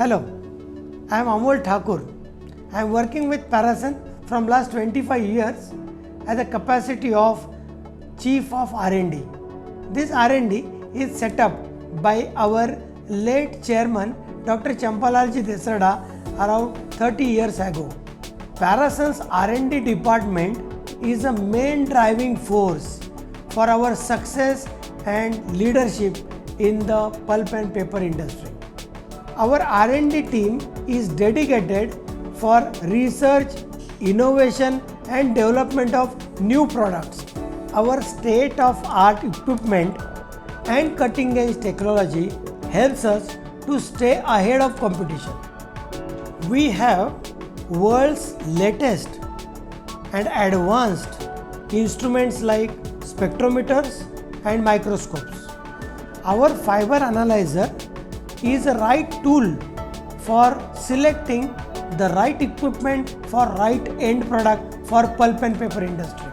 Hello, I am Amol Thakur. I am working with Parason from last 25 years as a capacity of Chief of R&D. This R&D is set up by our late chairman Dr. Champalalji Desada around 30 years ago. Parason's R&D department is a main driving force for our success and leadership in the pulp and paper industry. Our R&D team is dedicated for research, innovation and development of new products. Our state-of-art equipment and cutting-edge technology helps us to stay ahead of competition. We have world's latest and advanced instruments like spectrometers and microscopes. Our fiber analyzer is the right tool for selecting the right equipment for right end product for pulp and paper industry.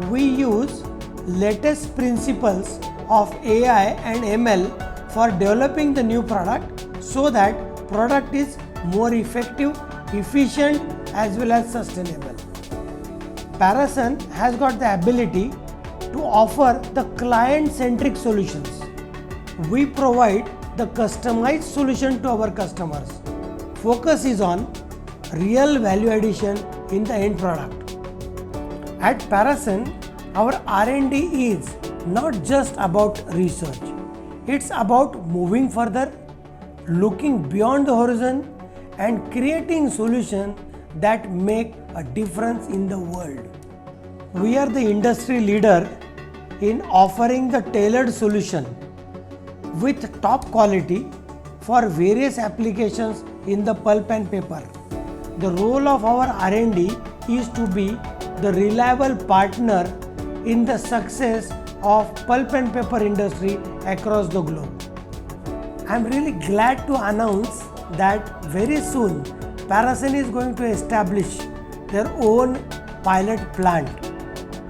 We use latest principles of AI and ML for developing the new product so that product is more effective, efficient as well as sustainable. Parason has got the ability to offer the client-centric solutions. We provide the customized solution to our customers. Focus is on real value addition in the end product. At Parason, our R&D is not just about research. It's about moving further, looking beyond the horizon and creating solutions that make a difference in the world. We are the industry leader in offering the tailored solution with top quality for various applications in the pulp and paper. The role of our R&D is to be the reliable partner in the success of pulp and paper industry across the globe. I am really glad to announce that very soon Parason is going to establish their own pilot plant.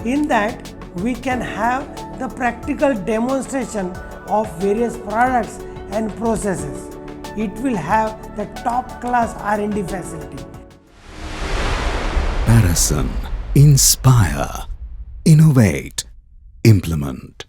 In that, we can have the practical demonstration of various products and processes. It will have the top class R&D facility. Parason. Inspire, innovate, implement.